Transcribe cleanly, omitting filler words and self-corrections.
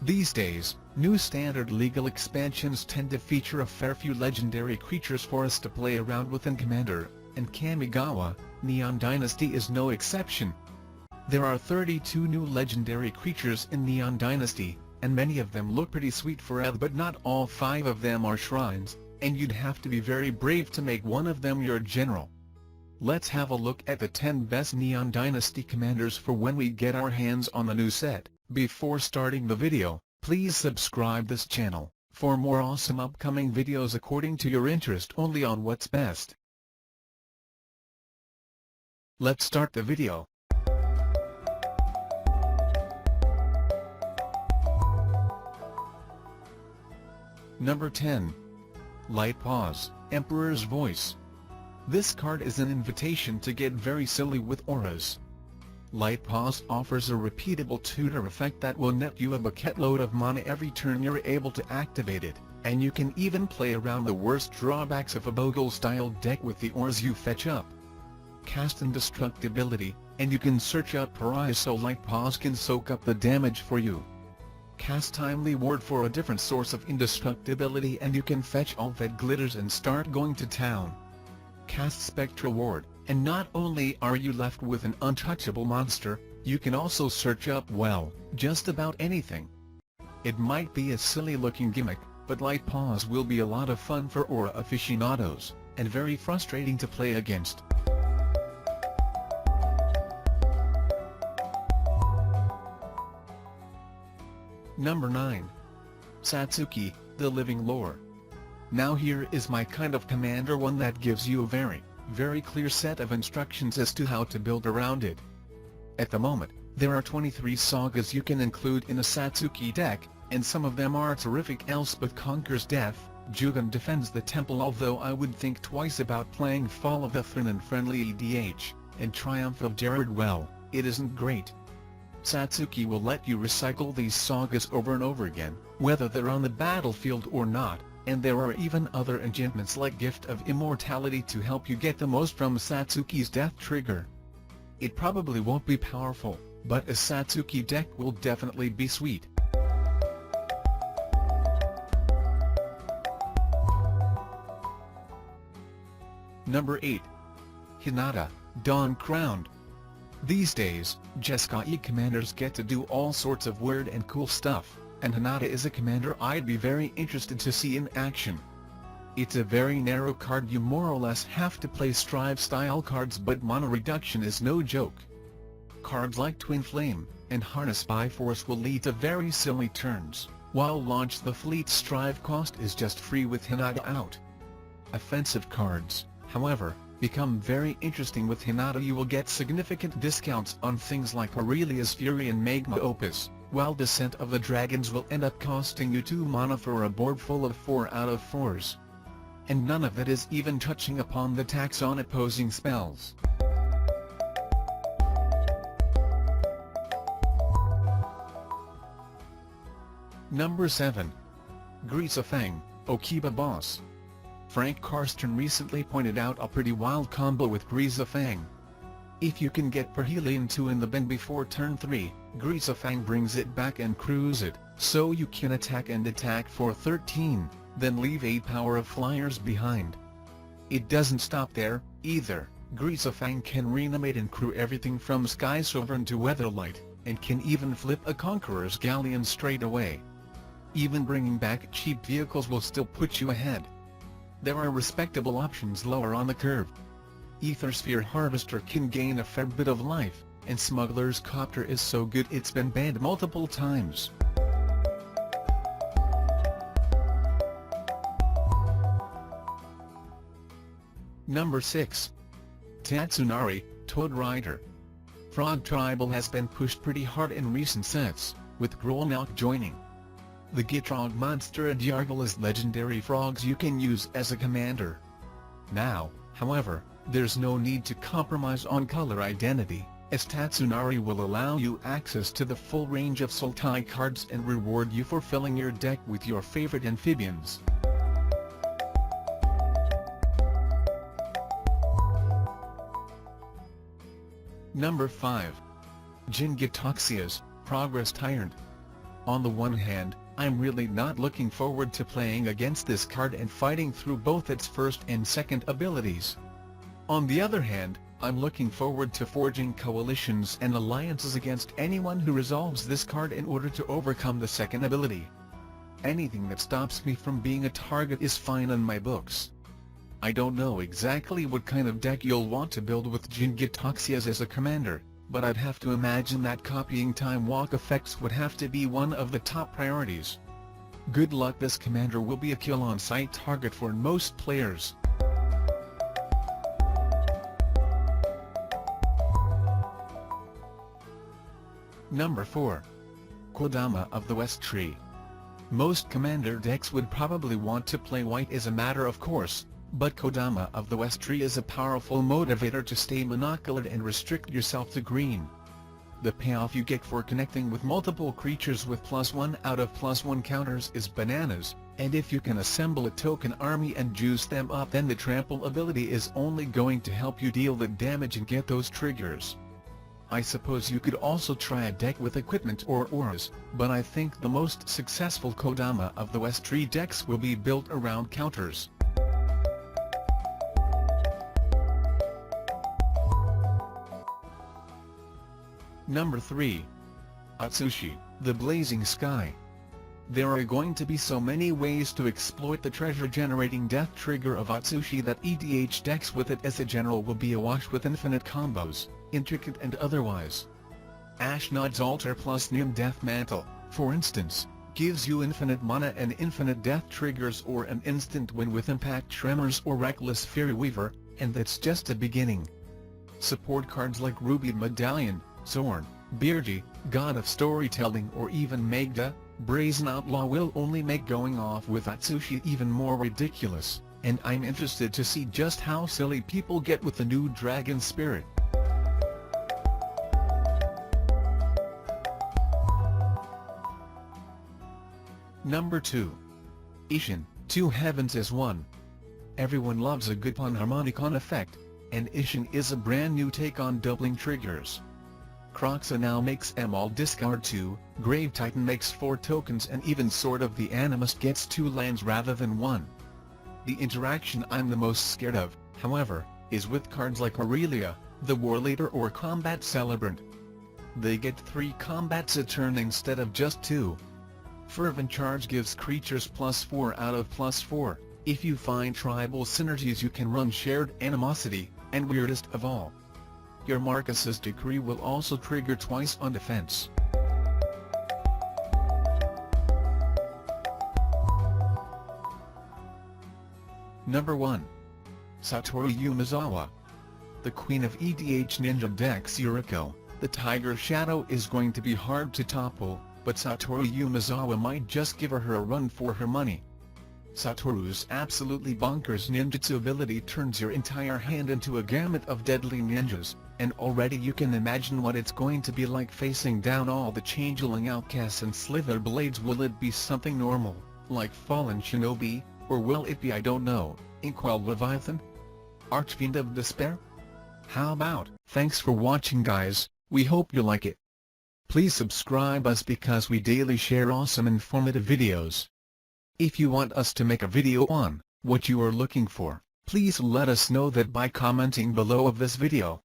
These days, new standard legal expansions tend to feature a fair few legendary creatures for us to play around with in Commander, and Kamigawa, Neon Dynasty is no exception. There are 32 new legendary creatures in Neon Dynasty, and many of them look pretty sweet for Eth, but not all 5 of them are shrines, and you'd have to be very brave to make one of them your general. Let's have a look at the 10 best Neon Dynasty commanders for when we get our hands on the new set. Before starting the video, please subscribe this channel, for more awesome upcoming videos according to your interest only on what's best. Let's start the video. Number 10. Light-Paws, Emperor's Voice. This card is an invitation to get very silly with auras. Light-Paws offers a repeatable tutor effect that will net you a bucket load of mana every turn you're able to activate it, and you can even play around the worst drawbacks of a Bogle-style deck with the auras you fetch up. Cast Indestructibility, and you can search out pariahs so Light-Paws can soak up the damage for you. Cast Timely Ward for a different source of indestructibility and you can fetch all that glitters and start going to town. Cast Spectral Ward, and not only are you left with an untouchable monster, you can also search up, well, just about anything. It might be a silly looking gimmick, but Light-Paws will be a lot of fun for aura aficionados, and very frustrating to play against. Number 9. Satsuki, the Living Lore. Now here is my kind of commander, one that gives you a very clear set of instructions as to how to build around it. At the moment, there are 23 sagas you can include in a Satsuki deck, and some of them are terrific. Elspeth conquers death, Jugun defends the temple, although I would think twice about playing Fall of the Throne and Friendly EDH, and Triumph of Jared. Well, it isn't great. Satsuki will let you recycle these sagas over and over again, whether they're on the battlefield or not, and there are even other enchantments like Gift of Immortality to help you get the most from Satsuki's death trigger. It probably won't be powerful, but a Satsuki deck will definitely be sweet. Number 8. Hinata, Dawn Crowned. These days, Jeskai commanders get to do all sorts of weird and cool stuff, and Hinata is a commander I'd be very interested to see in action. It's a very narrow card. You more or less have to play Strive-style cards, but mana reduction is no joke. Cards like Twin Flame and Harness by Force will lead to very silly turns, while Launch the Fleet Strive cost is just free with Hinata out. Offensive cards, however, become very interesting with Hinata. You will get significant discounts on things like Aurelia's Fury and Magma Opus, while Descent of the Dragons will end up costing you 2 mana for a board full of 4 out of 4s. And none of that is even touching upon the tax on opposing spells. Number 7. Greasefang, Okiba Boss. Frank Karsten recently pointed out a pretty wild combo with Greasefang. If you can get Perhelion 2 in the bin before turn 3, Greasefang brings it back and crews it, so you can attack and attack for 13, then leave 8 power of flyers behind. It doesn't stop there, either. Greasefang can reanimate and crew everything from Sky Sovereign to Weatherlight, and can even flip a Conqueror's Galleon straight away. Even bringing back cheap vehicles will still put you ahead. There are respectable options lower on the curve. Ethersphere Harvester can gain a fair bit of life, and Smuggler's Copter is so good it's been banned multiple times. Number 6. Tatsunari, Toad Rider. Frog Tribal has been pushed pretty hard in recent sets, with Grolnauk joining. The Gitrog monster and Yargle as legendary frogs you can use as a commander. Now, however, there's no need to compromise on color identity, as Tatsunari will allow you access to the full range of Sultai cards and reward you for filling your deck with your favorite amphibians. Number 5. Jin-Gitaxias, Progress Tyrant. On the one hand, I'm really not looking forward to playing against this card and fighting through both its first and second abilities. On the other hand, I'm looking forward to forging coalitions and alliances against anyone who resolves this card in order to overcome the second ability. Anything that stops me from being a target is fine in my books. I don't know exactly what kind of deck you'll want to build with Jin-Gitaxias as a commander, but I'd have to imagine that copying time walk effects would have to be one of the top priorities. Good luck. This commander will be a kill-on-sight target for most players. Number 4. Kodama of the West Tree. Most commander decks would probably want to play white as a matter of course, but Kodama of the West Tree is a powerful motivator to stay monocolored and restrict yourself to green. The payoff you get for connecting with multiple creatures with +1 out of +1 counters is bananas, and if you can assemble a token army and juice them up, then the trample ability is only going to help you deal the damage and get those triggers. I suppose you could also try a deck with equipment or auras, but I think the most successful Kodama of the West Tree decks will be built around counters. Number 3. Atsushi, the Blazing Sky. There are going to be so many ways to exploit the treasure-generating death trigger of Atsushi that EDH decks with it as a general will be awash with infinite combos, intricate and otherwise. Ashnod's Altar plus Nim Death Mantle, for instance, gives you infinite mana and infinite death triggers or an instant win with Impact Tremors or Reckless Fury Weaver, and that's just the beginning. Support cards like Ruby Medallion, Zorn, Beardy, God of Storytelling or even Magda, Brazen Outlaw will only make going off with Atsushi even more ridiculous, and I'm interested to see just how silly people get with the new Dragon Spirit. Number 2. Ishin, Two Heavens as One. Everyone loves a good Panharmonicon effect, and Ishin is a brand new take on doubling triggers. Croxa now makes all discard 2, Grave Titan makes 4 tokens, and even Sword of the Animist gets 2 lands rather than 1. The interaction I'm the most scared of, however, is with cards like Aurelia, the War Leader or Combat Celebrant. They get 3 combats a turn instead of just 2. Fervent Charge gives creatures +4 out of +4, if you find tribal synergies you can run Shared Animosity, and weirdest of all, your Marcus's Decree will also trigger twice on defense. Number 1. Satoru Umezawa. The queen of EDH ninja decks Yuriko, the Tiger Shadow is going to be hard to topple, but Satoru Umezawa might just give her a run for her money. Satoru's absolutely bonkers ninjutsu ability turns your entire hand into a gamut of deadly ninjas, and already you can imagine what it's going to be like facing down all the changeling outcasts and slither blades. Will it be something normal, like Fallen Shinobi, or will it be, I don't know, Inkwell Leviathan? Archfiend of Despair? How about? Thanks for watching guys, we hope you like it. Please subscribe us because we daily share awesome informative videos. If you want us to make a video on what you are looking for, please let us know that by commenting below of this video.